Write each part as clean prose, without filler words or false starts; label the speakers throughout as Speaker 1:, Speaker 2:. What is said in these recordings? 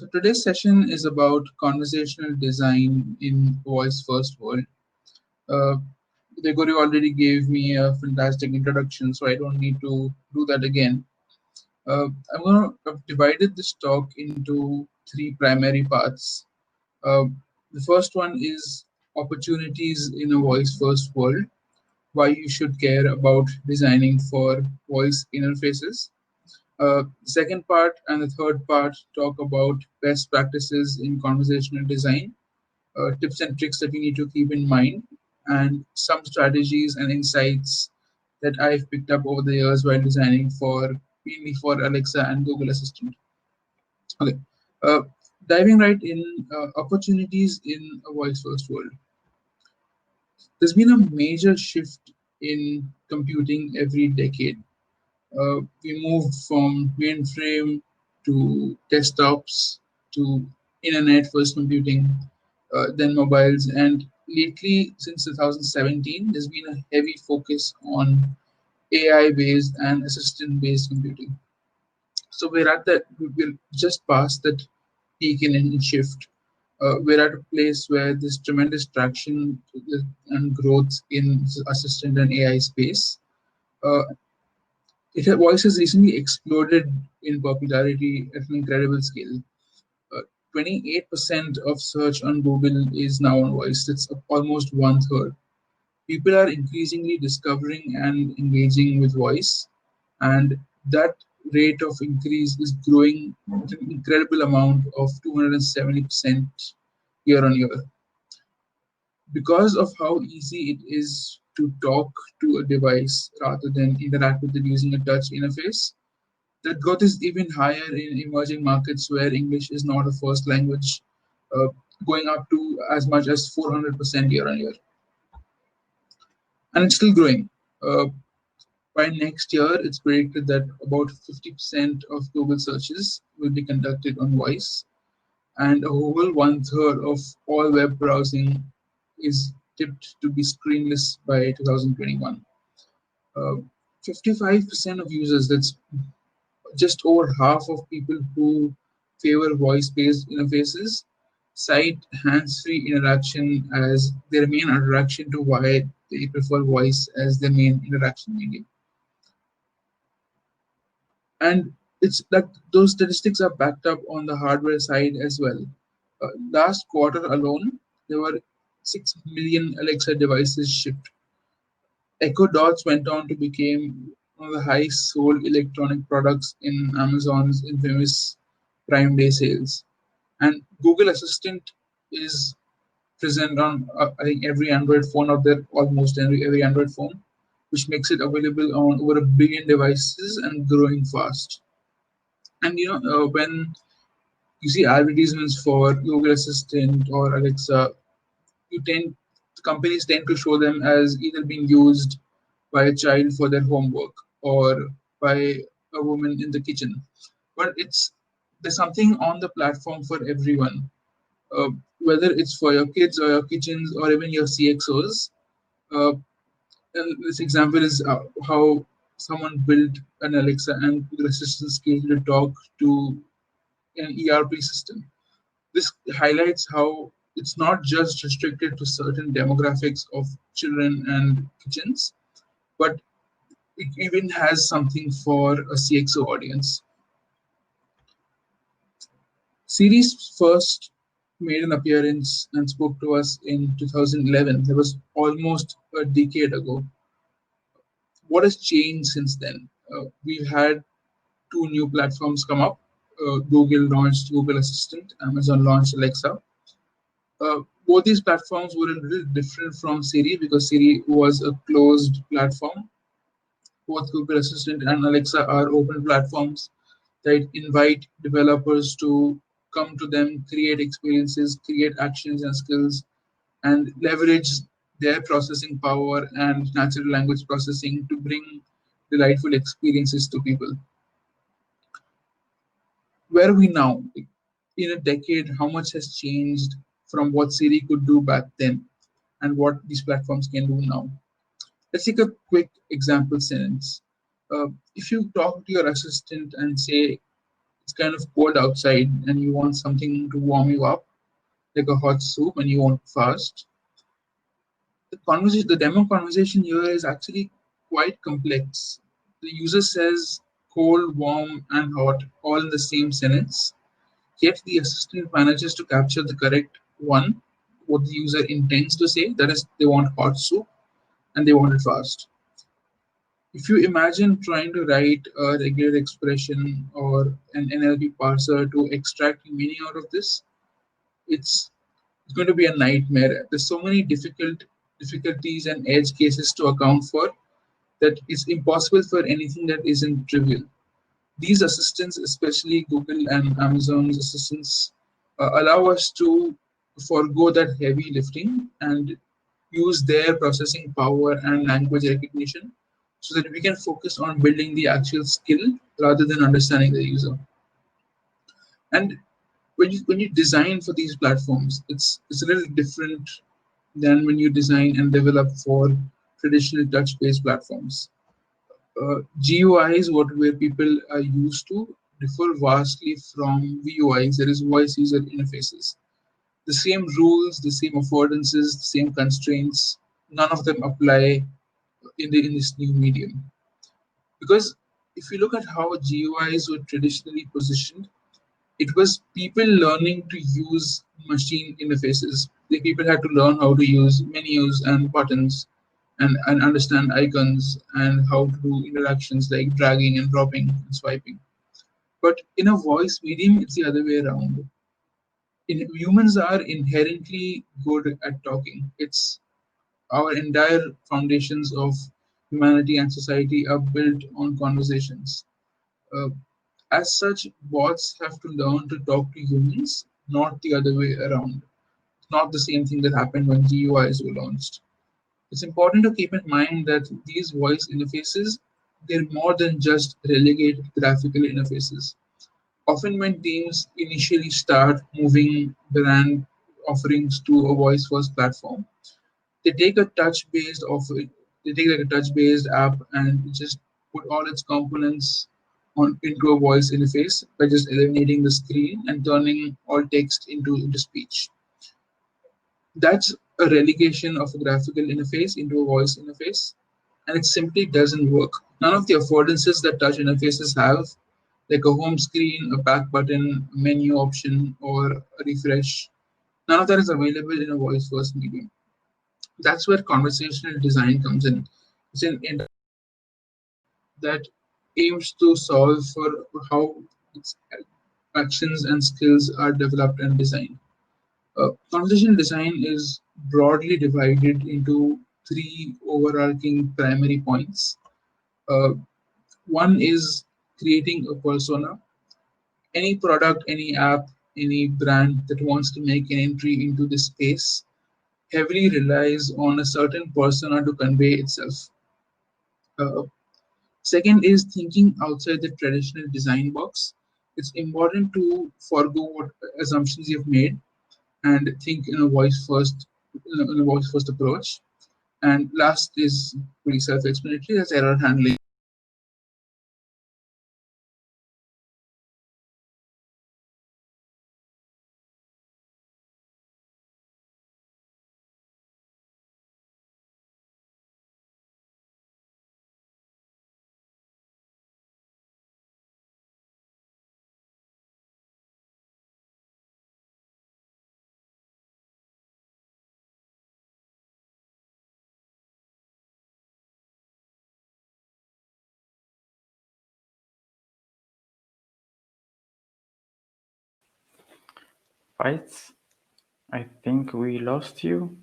Speaker 1: So today's session is about conversational design in voice first world. Uh, Gregory already gave me a fantastic introduction, so I don't need to do that again. I'm going to divided this talk into three primary parts. Uh, the first one is opportunities in a voice first world, why you should care about designing for voice interfaces. Second part and the third part talk about best practices in conversational design, tips and tricks that you need to keep in mind, and some strategies and insights that I've picked up over the years while designing for mainly for Alexa and Google Assistant. Okay, uh, diving right in, opportunities in a voice first world. There's been a major shift in computing every decade. We moved from mainframe to desktops to internet first computing, then mobiles, and lately, since 2017, there's been a heavy focus on AI based and assistant based computing. So we're at that, we're just past that peak in shift. We're at a place where there's tremendous traction and growth in assistant and AI space. Uh, Voice has recently exploded in popularity at an incredible scale. 28% of search on Google is now on voice. That's almost one third. People are increasingly discovering and engaging with voice, and that rate of increase is growing at an incredible amount of 270% year on year. Because of how easy it is to talk to a device rather than interact with it using a touch interface, that growth is even higher in emerging markets where English is not a first language, uh, going up to as much as 400% year on year. And it's still growing. Uh, by next year, it's predicted that about 50% of global searches will be conducted on voice, and a whole one third of all web browsing is tipped to be screenless by 2021. Uh, 55% of users, that's just over half of people who favor voice-based interfaces cite hands-free interaction as their main interaction to why they prefer voice as their main interaction medium. And it's like those statistics are backed up on the hardware side as well. Last quarter alone, there were 6 million Alexa devices shipped. Echo Dots went on to become one of the highest sold electronic products in Amazon's infamous Prime Day sales. And Google Assistant is present on I think every Android phone out there, almost every Android phone, which makes it available on over a billion devices and growing fast. And when you see advertisements for Google Assistant or Alexa, you tend companies tend to show them as either being used by a child for their homework or by a woman in the kitchen. But there's something on the platform for everyone, uh, whether it's for your kids or your kitchens or even your CXOs. Uh, and this example is how someone built an Alexa and Google Assistant skill to talk to an ERP system. This highlights how it's not just restricted to certain demographics of children and kitchens, but it even has something for a CXO audience. Series first made an appearance and spoke to us in 2011. That was almost a decade ago. What has changed since then? We've had two new platforms come up. Google launched Google Assistant, Amazon launched Alexa. Both these platforms were a little different from Siri because Siri was a closed platform. Both Google Assistant and Alexa are open platforms that invite developers to come to them, create experiences, create actions and skills, and leverage their processing power and natural language processing to bring delightful experiences to people. Where are we now? In a decade, how much has changed from what Siri could do back then and what these platforms can do now? Let's take a quick example sentence. If you talk to your assistant and say, it's kind of cold outside and you want something to warm you up, like a hot soup, and you want it fast. The demo conversation here is actually quite complex. The user says cold, warm, and hot all in the same sentence, yet the assistant manages to capture the correct one, what the user intends to say. That is, they want hot soup and they want it fast. If you imagine trying to write a regular expression or an NLP parser to extract meaning out of this, it's going to be a nightmare. There's so many difficulties and edge cases to account for that it's impossible for anything that isn't trivial. These assistants, especially Google and Amazon's assistants, allow us to forego that heavy lifting and use their processing power and language recognition so that we can focus on building the actual skill rather than understanding the user. And when you design for these platforms, it's a little different than when you design and develop for traditional touch-based platforms. GUIs, where people are used to, differ vastly from VUIs, that is, voice user interfaces. The same rules, the same affordances, the same constraints, none of them apply in this new medium. Because if you look at how GUIs were traditionally positioned, it was people learning to use machine interfaces. The people had to learn how to use menus and buttons and understand icons and how to do interactions like dragging and dropping and swiping. But in a voice medium, it's the other way around. Humans are inherently good at talking. It's our entire foundations of humanity and society are built on conversations. Uh, as such, bots have to learn to talk to humans, not the other way around. It's not the same thing that happened when GUIs were launched. It's important to keep in mind that these voice interfaces, they're more than just relegated graphical interfaces. Often when teams initially start moving brand offerings to a voice first platform, they take a touch-based offer, they take like a touch-based app and just put all its components on into a voice interface by just eliminating the screen and turning all text into speech. That's a relegation of a graphical interface into a voice interface, and it simply doesn't work. None of the affordances that touch interfaces have, like a home screen, a back button, a menu option, or a refresh, none of that is available in a voice first medium. That's where conversational design comes in. It's an that aims to solve for how its actions and skills are developed and designed. Conversational design is broadly divided into three overarching primary points. Uh, One is creating a persona. Any product, any app, any brand that wants to make an entry into this space heavily relies on a certain persona to convey itself. Uh, Second is thinking outside the traditional design box. It's important to forego what assumptions you've made and think in a voice first approach. And last is pretty self-explanatory, that's error handling.
Speaker 2: Faiz, I think we lost you.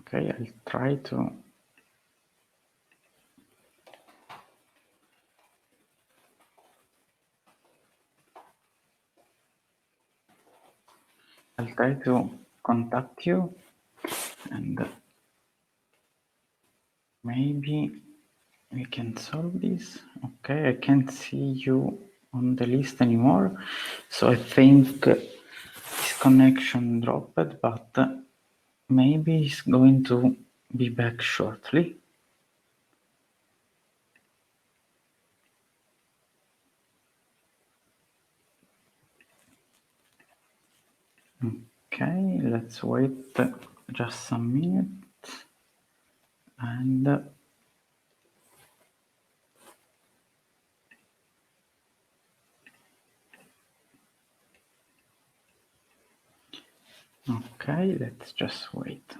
Speaker 2: Okay, I'll try to contact you, and maybe we can solve this. Okay, I can't see you on the list anymore, so I think this connection dropped, but maybe he's going to be back shortly. Okay, let's wait just some minutes. And okay, let's just wait.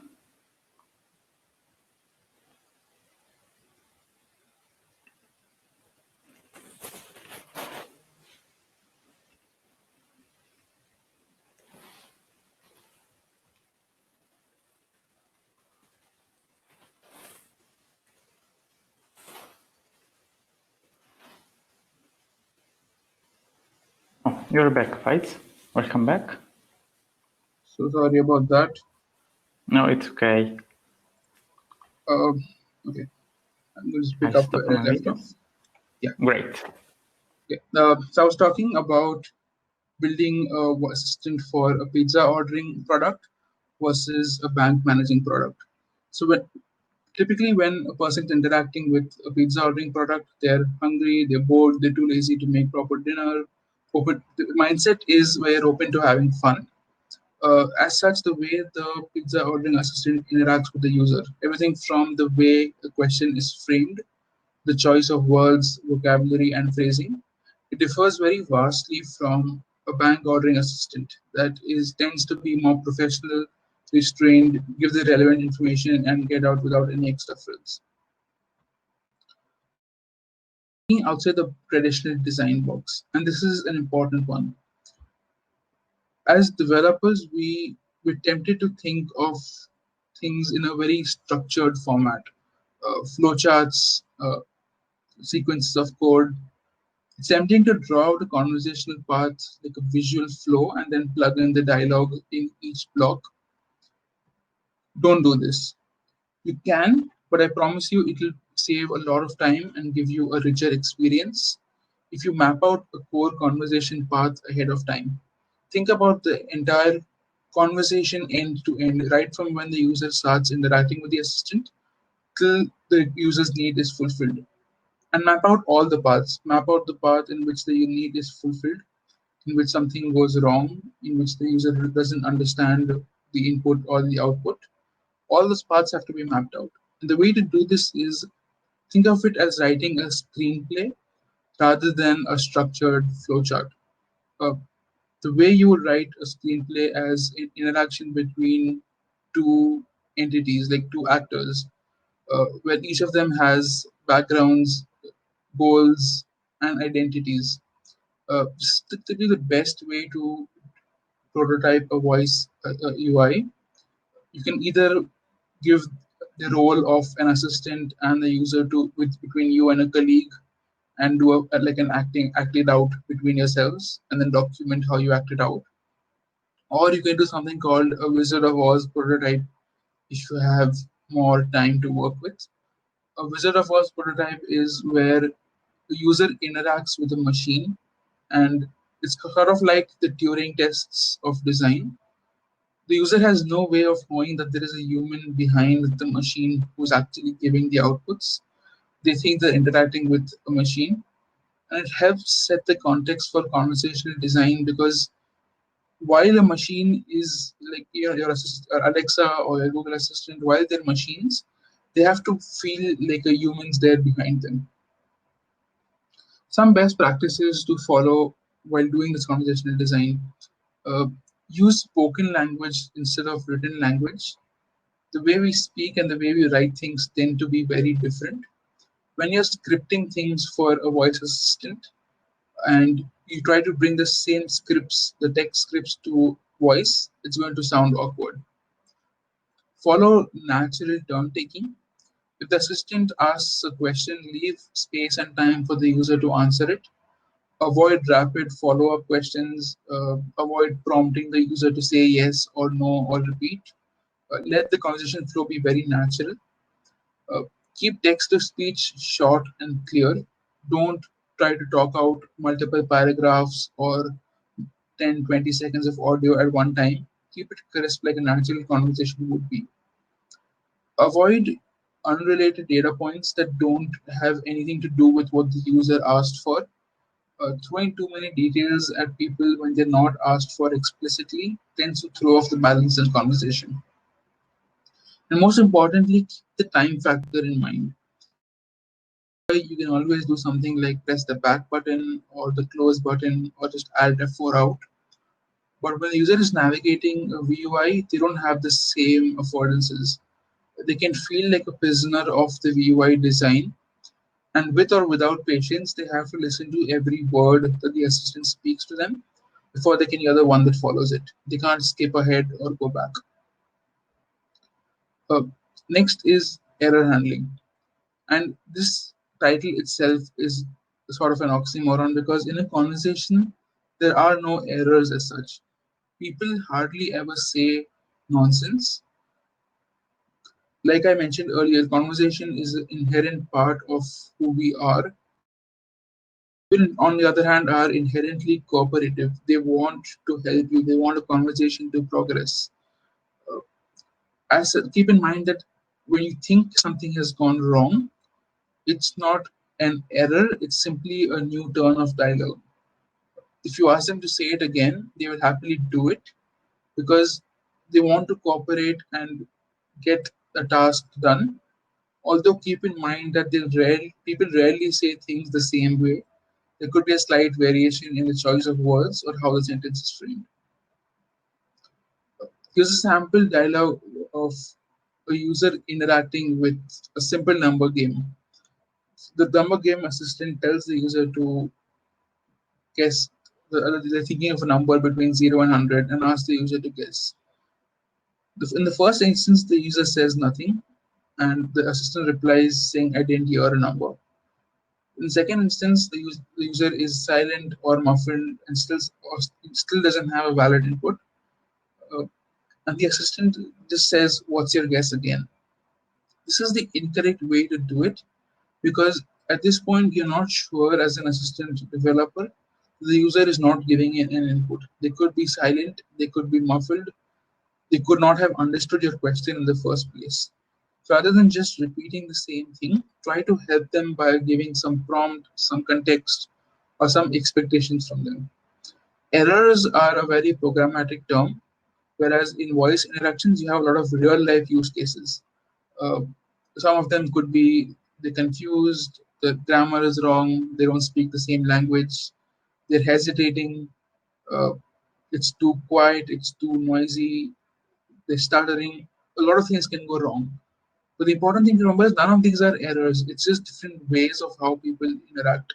Speaker 2: Oh, you're back, Faiz. Welcome back.
Speaker 1: So sorry about that.
Speaker 2: No, it's okay.
Speaker 1: Uh, okay, I'm going to
Speaker 2: I
Speaker 1: pick up
Speaker 2: stop
Speaker 1: where I
Speaker 2: my
Speaker 1: left
Speaker 2: video.
Speaker 1: off. Yeah.
Speaker 2: Great.
Speaker 1: Yeah. So I was talking about building a assistant for a pizza ordering product versus a bank managing product. So typically when a person's interacting with a pizza ordering product, they're hungry, they're bored, they're too lazy to make proper dinner. The mindset is we're open to having fun. As such, the way the pizza ordering assistant interacts with the user, everything from the way the question is framed, the choice of words, vocabulary, and phrasing, it differs very vastly from a bank ordering assistant that tends to be more professional, restrained, give the relevant information, and get out without any extra frills. Thinking outside the traditional design box, and this is an important one. As developers, we're tempted to think of things in a very structured format, flowcharts, sequences of code. It's tempting to draw out a conversational path like a visual flow and then plug in the dialogue in each block. Don't do this. You can, but I promise you it'll save a lot of time and give you a richer experience if you map out a core conversation path ahead of time. Think about the entire conversation end to end, right from when the user starts interacting with the assistant till the user's need is fulfilled. And map out all the paths. Map out the path in which the need is fulfilled, in which something goes wrong, in which the user doesn't understand the input or the output. All those paths have to be mapped out. And the way to do this is think of it as writing a screenplay rather than a structured flowchart. Uh, the way you would write a screenplay as an interaction between two entities, like two actors, where each of them has backgrounds, goals, and identities. This is typically the best way to prototype a voice UI. You can either give the role of an assistant and the user to with between you and a colleague and do like an act it out between yourselves and then document how you act it out. Or you can do something called a Wizard of Oz prototype if you have more time to work with. A Wizard of Oz prototype is where the user interacts with the machine, and it's sort of like the Turing tests of design. The user has no way of knowing that there is a human behind the machine who's actually giving the outputs. They think they're interacting with a machine, and it helps set the context for conversational design because while a machine is like your Alexa or your Google Assistant, while they're machines, they have to feel like a human's there behind them. Some best practices to follow while doing this conversational design: uh, use spoken language instead of written language. The way we speak and the way we write things tend to be very different. When you're scripting things for a voice assistant and you try to bring the same scripts, the text scripts to voice, it's going to sound awkward. Follow natural turn taking. If the assistant asks a question, leave space and time for the user to answer it. Avoid rapid follow up questions. Avoid prompting the user to say yes or no or repeat. Let the conversation flow be very natural. Uh, Keep text to speech short and clear. Don't try to talk out multiple paragraphs or 10, 20 seconds of audio at one time. Keep it crisp like a natural conversation would be. Avoid unrelated data points that don't have anything to do with what the user asked for. Throwing too many details at people when they're not asked for explicitly tends to throw off the balance in conversation. And most importantly, keep the time factor in mind. In UI, you can always do something like press the back button or the close button or just add F4 out. But when the user is navigating a VUI, they don't have the same affordances. They can feel like a prisoner of the VUI design, and with or without patience, they have to listen to every word that the assistant speaks to them before they can hear the one that follows it. They can't skip ahead or go back. Uh, Next is error handling. And this title itself is sort of an oxymoron because in a conversation, there are no errors as such. People hardly ever say nonsense. Like I mentioned earlier, conversation is an inherent part of who we are. People, on the other hand, are inherently cooperative. They want to help you, they want a conversation to progress. Uh, Keep in mind that when you think something has gone wrong, it's not an error, it's simply a new turn of dialogue. If you ask them to say it again, they will happily do it because they want to cooperate and get the task done. Although keep in mind that people rarely say things the same way. There could be a slight variation in the choice of words or how the sentence is framed. Here's a sample dialogue of a user interacting with a simple number game. The number game assistant tells the user to guess, they're thinking of a number between 0 and 100 and asks the user to guess. In the first instance, the user says nothing and the assistant replies saying, I didn't hear a number. In the second instance, the user is silent or muffled and still doesn't have a valid input. Uh, and the assistant just says, what's your guess again? This is the incorrect way to do it because at this point, you're not sure as an assistant developer. The user is not giving in an input. They could be silent, they could be muffled, they could not have understood your question in the first place. So rather than just repeating the same thing, try to help them by giving some prompt, some context, or some expectations from them. Errors are a very programmatic term, whereas in voice interactions, you have a lot of real life use cases. Uh, some of them could be they're confused, the grammar is wrong, they don't speak the same language, they're hesitating, uh, it's too quiet, it's too noisy, they're stuttering. A lot of things can go wrong. But the important thing to remember is none of these are errors. It's just different ways of how people interact.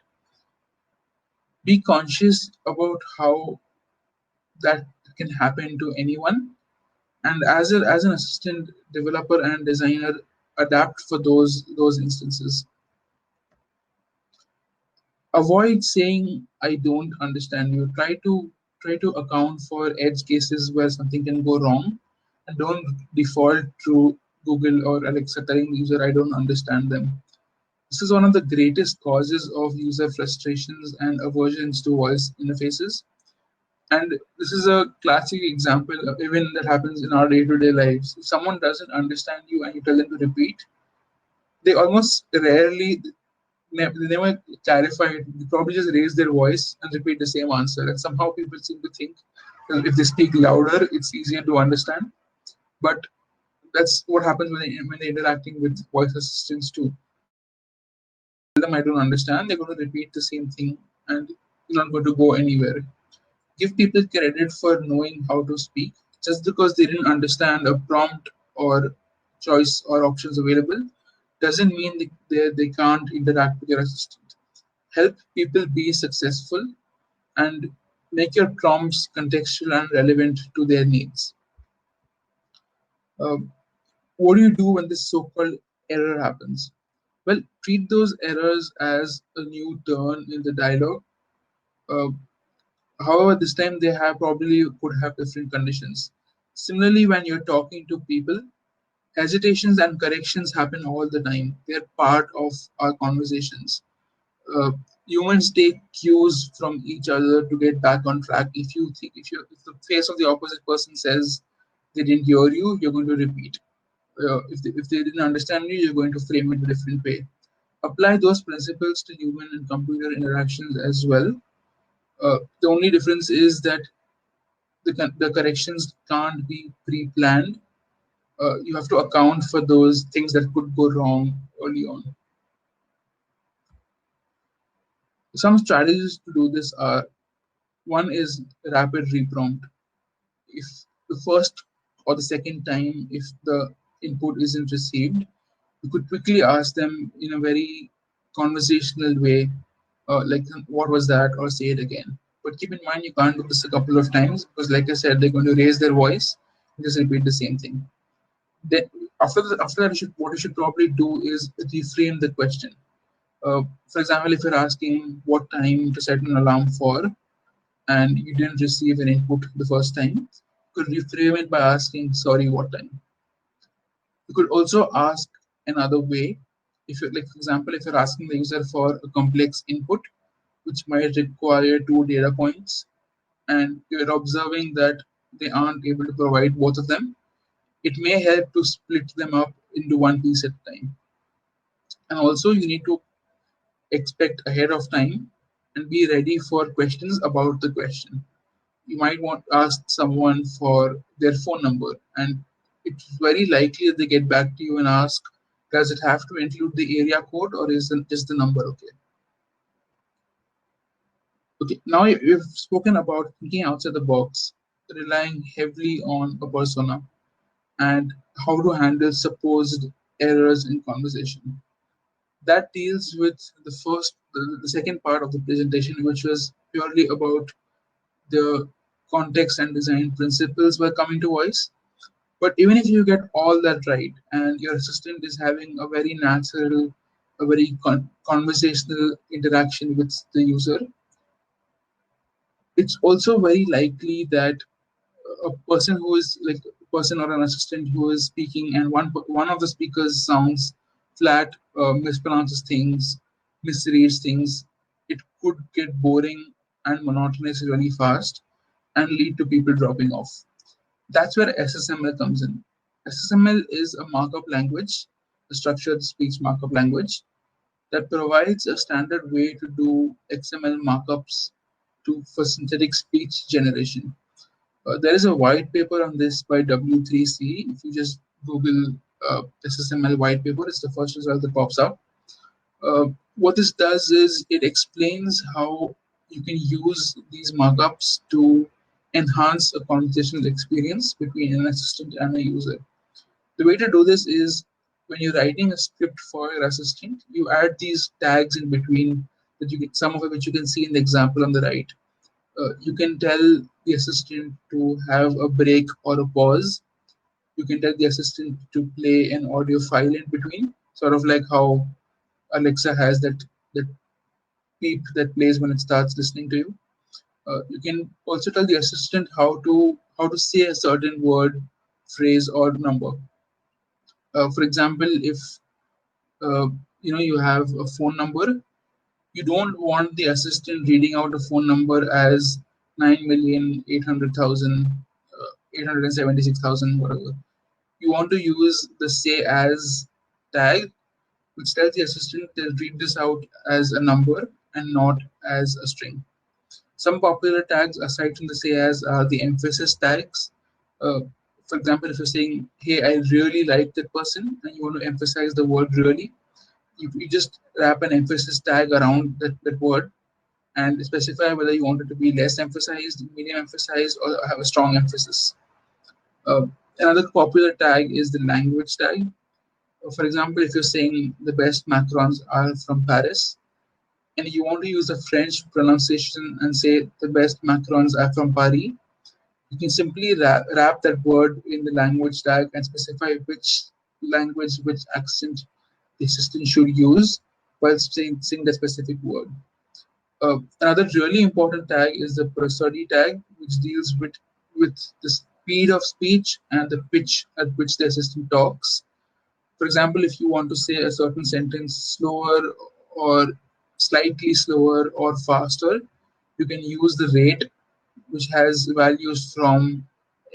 Speaker 1: Be conscious about how that can happen to anyone. And as an assistant developer and designer, adapt for those instances. Avoid saying I don't understand you. Try to account for edge cases where something can go wrong, and don't default to Google or Alexa telling the user I don't understand them. This is one of the greatest causes of user frustrations and aversions to voice interfaces. And this is a classic example of even that happens in our day-to-day lives. If someone doesn't understand you and you tell them to repeat, they almost rarely they never clarify it. They probably just raise their voice and repeat the same answer. And somehow people seem to think that if they speak louder, it's easier to understand. But that's what happens when they're interacting with voice assistants too. Tell them I don't understand, they're going to repeat the same thing and you're not going to go anywhere. Give people credit for knowing how to speak. Just because they didn't understand a prompt or choice or options available doesn't mean they can't interact with your assistant. Help people be successful and make your prompts contextual and relevant to their needs. Uh, what do you do when this so-called error happens? Well, treat those errors as a new turn in the dialogue. Uh, However, this time they have probably could have different conditions. Similarly, when you're talking to people, hesitations and corrections happen all the time. They're part of our conversations. Uh, Humans take cues from each other to get back on track. If the face of the opposite person says they didn't hear you, you're going to repeat. If they didn't understand you, you're going to frame it a different way. Apply those principles to human and computer interactions as well. The only difference is that the corrections can't be pre-planned. You have to account for those things that could go wrong early on. Some strategies to do this are: one is rapid reprompt. If the first or the second time, if the input isn't received, you could quickly ask them in a very conversational way, like, what was that, or say it again. But keep in mind, you can't do this a couple of times because, like I said, they're going to raise their voice and just repeat the same thing. Then, after that, what you should probably do is reframe the question. For example, if you're asking what time to set an alarm for, and you didn't receive an input the first time, you could reframe it by asking, sorry, what time? You could also ask another way. If you, like, for example, if you're asking the user for a complex input, which might require two data points, and you're observing that they aren't able to provide both of them, it may help to split them up into one piece at a time. And also, you need to expect ahead of time and be ready for questions about the question. You might want to ask someone for their phone number, and it's very likely that they get back to you and ask, does it have to include the area code, or is it just the number okay? Okay, now we've spoken about thinking outside the box, relying heavily on a persona, and how to handle supposed errors in conversation. That deals with the second part of the presentation, which was purely about the context and design principles were coming to voice. But even if you get all that right and your assistant is having a very natural, a very conversational interaction with the user, it's also very likely that a person who is like a person or an assistant who is speaking, and one of the speakers sounds flat, mispronounces things, misreads things, it could get boring and monotonous really fast and lead to people dropping off. That's where SSML comes in. SSML is a markup language, a structured speech markup language that provides a standard way to do XML markups for synthetic speech generation. There is a white paper on this by W3C. If you just Google SSML white paper, it's the first result that pops up. What this does is it explains how you can use these markups to enhance a conversational experience between an assistant and a user. The way to do this is when you're writing a script for your assistant, you add these tags in between that you get, some of it which you can see in the example on the right. You can tell the assistant to have a break or a pause. You can tell the assistant to play an audio file in between, sort of like how Alexa has that beep that plays when it starts listening to you. You can also tell the assistant how to say a certain word, phrase, or number. For example, if uh, you have a phone number, you don't want the assistant reading out a phone number as 9,800,000, 876,000, whatever. You want to use the say as tag, which tells the assistant to read this out as a number and not as a string. Some popular tags aside from the say as are the emphasis tags. Uh, for example, if you're saying, hey, I really like that person, and you want to emphasize the word really, you just wrap an emphasis tag around that word and specify whether you want it to be less emphasized, medium emphasized, or have a strong emphasis. Uh, Another popular tag is the language tag. For example, if you're saying the best macarons are from Paris, and you want to use the French pronunciation and say the best macarons are from Paris, you can simply wrap that word in the language tag and specify which language, which accent the assistant should use while saying the specific word. Another really important tag is the prosody tag, which deals with the speed of speech and the pitch at which the assistant talks. For example, if you want to say a certain sentence slower or slightly slower or faster, you can use the rate, which has values from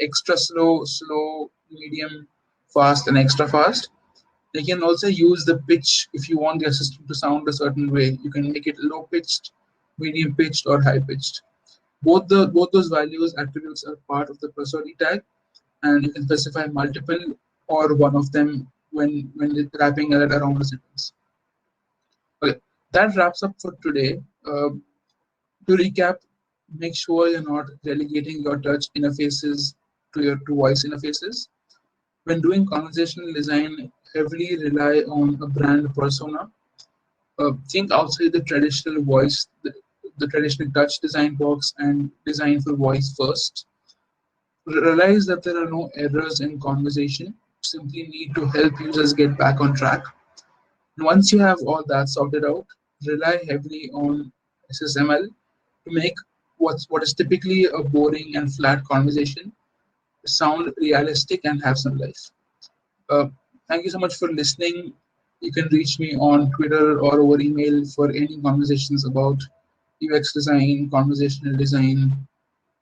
Speaker 1: extra slow, slow, medium, fast, and extra fast. You can also use the pitch if you want the assistant to sound a certain way. You can make it low pitched, medium pitched, or high pitched. both those values attributes are part of the personality tag, and you can specify multiple or one of them when wrapping it around a sentence. Okay, that wraps up for today. To recap, make sure you're not relegating your touch interfaces to voice interfaces. When doing conversational design, heavily rely on a brand persona. Think outside the traditional voice, the traditional touch design box, and design for voice first. Realize that there are no errors in conversation. Simply need to help users get back on track. And once you have all that sorted out, rely heavily on SSML to make what is typically a boring and flat conversation sound realistic and have some life. Uh, Thank you so much for listening. You can reach me on Twitter or over email for any conversations about UX design, conversational design,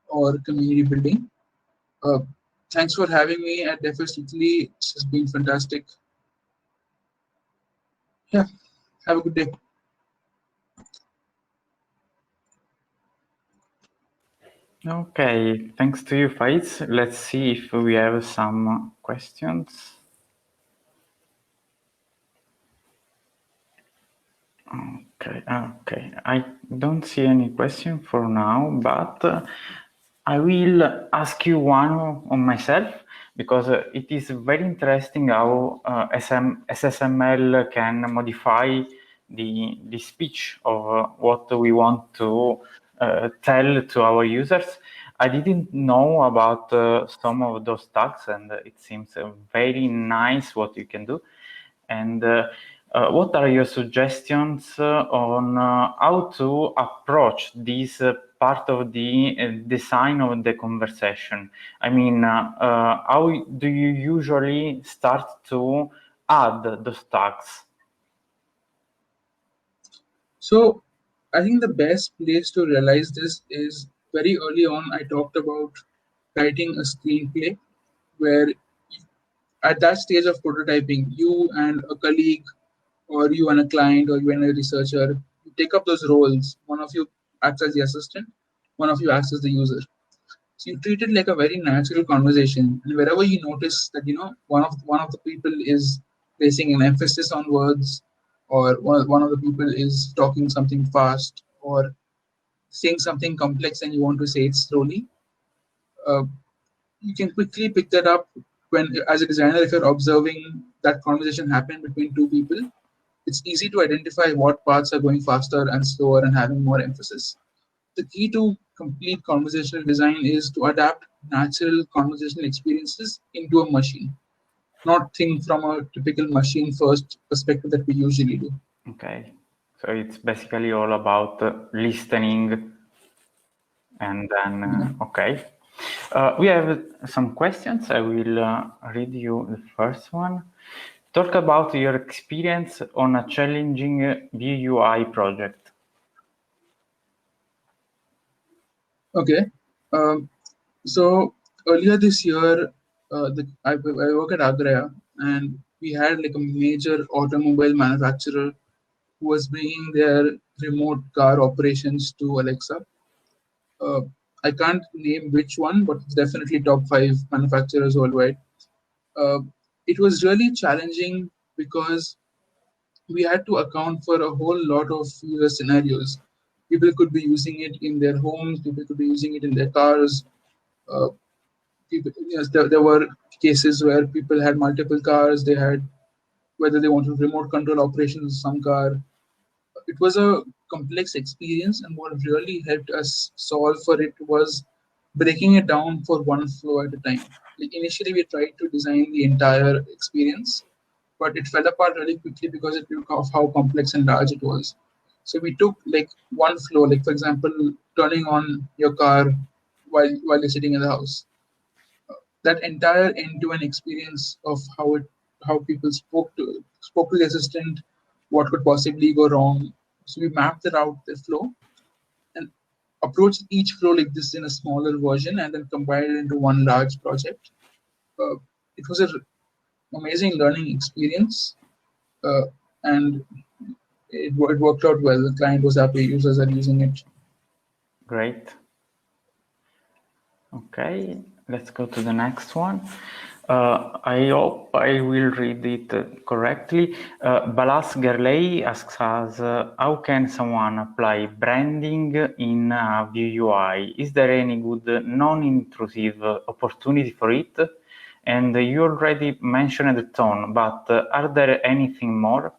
Speaker 1: or community building. Uh, Thanks for having me at Defest Italy. This has been fantastic. Yeah, have a good day.
Speaker 2: Okay, thanks to you, Faiz. Let's see if we have some questions. Okay. I don't see any question for now, but I will ask you one on myself because it is very interesting how SSML can modify the speech of what we want to tell to our users. I didn't know about some of those tags, and it seems very nice what you can do. And what are your suggestions on how to approach this part of the design of the conversation? I mean, how do you usually start to add those tags?
Speaker 1: So, I think the best place to realize this is very early on. I talked about writing a screenplay where at that stage of prototyping, you and a colleague, or you and a client, or you and a researcher, you take up those roles. One of you acts as the assistant, one of you acts as the user. So you treat it like a very natural conversation, and wherever you notice that one of the people is placing an emphasis on words, or one of the people is talking something fast, or saying something complex, and you want to say it slowly, uh, you can quickly pick that up when, as a designer, if you're observing that conversation happen between two people, it's easy to identify what parts are going faster and slower and having more emphasis. The key to complete conversational design is to adapt natural conversational experiences into a machine, not think from a typical machine first perspective that we usually do.
Speaker 2: Okay, so it's basically all about listening and then, okay. We have some questions. I will read you the first one. Talk about your experience on a challenging VUI project.
Speaker 1: Okay. Um, so earlier this year, I work at Agrahyah, and we had like a major automobile manufacturer who was bringing their remote car operations to Alexa. Uh, I can't name which one, but it's definitely top five manufacturers worldwide. Uh, it was really challenging because we had to account for a whole lot of user scenarios. People could be using it in their homes, people could be using it in their cars. Uh, yes, there were cases where people had multiple cars, they had whether they wanted remote control operations of some car. It was a complex experience, and what really helped us solve for it was breaking it down for one flow at a time. Like initially, we tried to design the entire experience, but it fell apart really quickly because of how complex and large it was. So we took like one flow, like for example, turning on your car while you're sitting in the house. That entire end-to-end experience of how people spoke to the assistant, what could possibly go wrong. So we mapped it out the flow and approached each flow like this in a smaller version and then combined it into one large project. Uh, it was an amazing learning experience, uh, and it worked out well. The client was happy, users are using it.
Speaker 2: Great. Okay, let's go to the next one. I hope I will read it correctly. Balas Gerlei asks us, how can someone apply branding in Vue UI? Is there any good non-intrusive opportunity for it? And you already mentioned the tone, but are there anything more?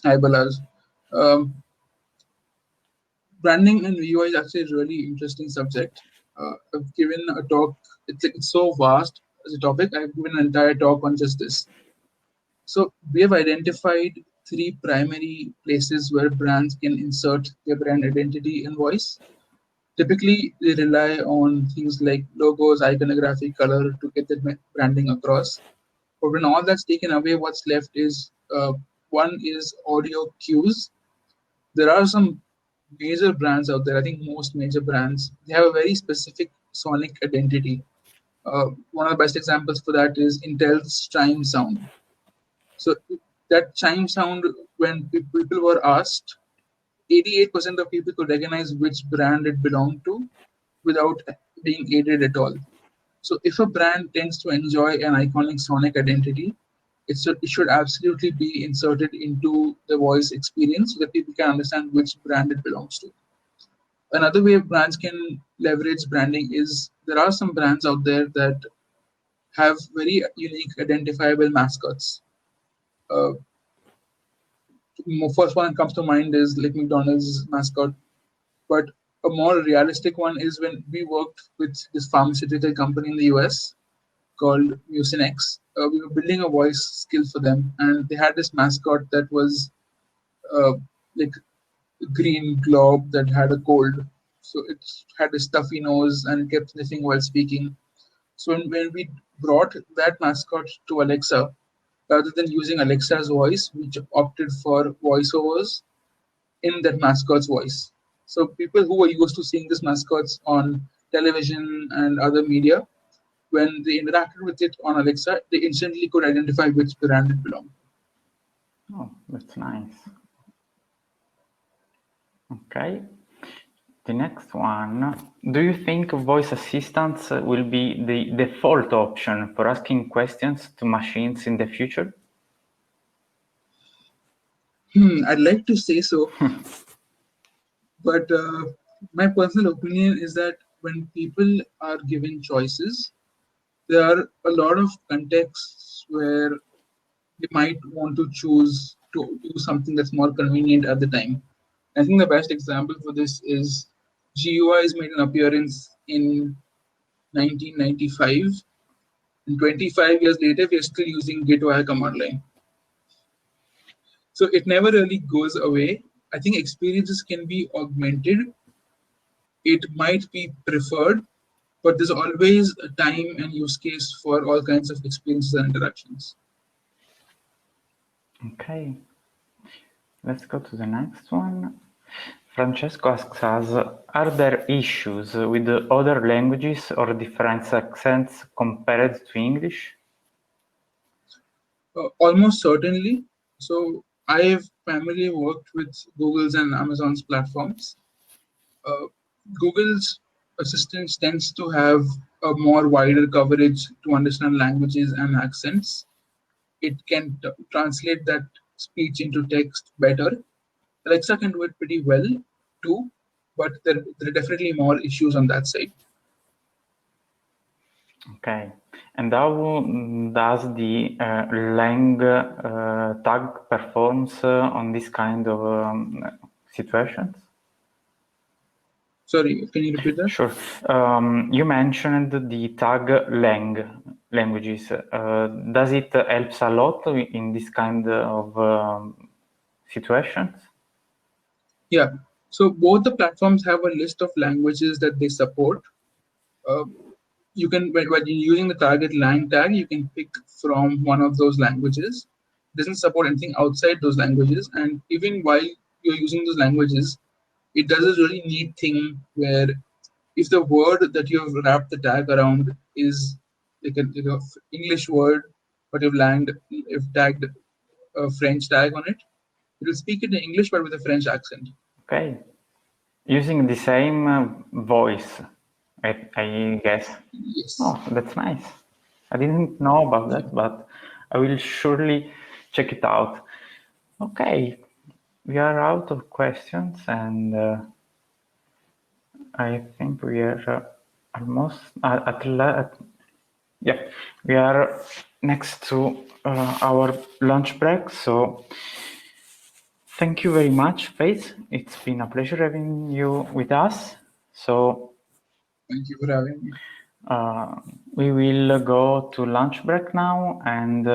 Speaker 1: Hi, Balaz. Um, Branding and UI is actually a really interesting subject. I've given a talk. It's so vast as a topic. I've given an entire talk on just this. So we have identified three primary places where brands can insert their brand identity and voice. Typically, they rely on things like logos, iconography, color to get their branding across. But when all that's taken away, what's left is one is audio cues. There are some major brands out there. I think most major brands they have a very specific sonic identity. One of the best examples for that is Intel's chime sound. So that chime sound, when people were asked, 88% of people could recognize which brand it belonged to without being aided at all. So if a brand tends to enjoy an iconic sonic identity, it should absolutely be inserted into the voice experience so that people can understand which brand it belongs to. Another way brands can leverage branding is there are some brands out there that have very unique identifiable mascots. Uh, First one that comes to mind is like McDonald's mascot, but a more realistic one is when we worked with this pharmaceutical company in the US called Mucinex. We were building a voice skill for them, and they had this mascot that was uh, like a green glob that had a cold. So it had a stuffy nose and kept sniffing while speaking. So when we brought that mascot to Alexa, rather than using Alexa's voice, we opted for voiceovers in that mascot's voice. So people who were used to seeing these mascots on television and other media, when they interacted with it on Alexa, they instantly could identify which brand it belonged.
Speaker 2: Oh, that's nice. Okay. The next one. Do you think voice assistants will be the default option for asking questions to machines in the future?
Speaker 1: I'd like to say so, but my personal opinion is that when people are given choices, there are a lot of contexts where they might want to choose to do something that's more convenient at the time. I think the best example for this is GUI has made an appearance in 1995, and 25 years later, we are still using git via command line. So it never really goes away. I think experiences can be augmented. It might be preferred, but there's always a time and use case for all kinds of experiences and interactions.
Speaker 2: Okay, let's go to the next one. Francesco asks us, are there issues with other languages or different accents compared to English?
Speaker 1: Almost certainly. So I've primarily worked with Google's and Amazon's platforms. Uh, Google's assistant tends to have a more wider coverage to understand languages and accents. It can translate that speech into text better. Alexa can do it pretty well too, but there are definitely more issues on that side.
Speaker 2: Okay, and how does the lang tag performs on this kind of situations?
Speaker 1: Sorry, can you repeat that?
Speaker 2: Sure. You mentioned the tag lang languages. Does it helps a lot in this kind of situations?
Speaker 1: Yeah. So both the platforms have a list of languages that they support. Uh, you can when you're using the target lang tag, you can pick from one of those languages. It doesn't support anything outside those languages, and even while you're using those languages, it does a really neat thing where if the word that you've wrapped the tag around is like a English word, but you've tagged a French tag on it, it will speak it in English but with a French accent.
Speaker 2: Okay. using the same voice, I guess.
Speaker 1: Yes.
Speaker 2: Oh, that's nice. I didn't know about
Speaker 1: Yeah.
Speaker 2: that, but I will surely check it out. Okay, we are out of questions, and I think we are almost yeah, we are next to our lunch break. So thank you very much, Faith. It's been a pleasure having you with us. So
Speaker 1: Thank you for having me.
Speaker 2: uh, we will go to lunch break now, and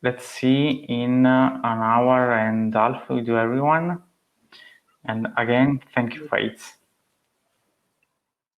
Speaker 2: let's see in an hour and a half with everyone. And again, thank you, Faith.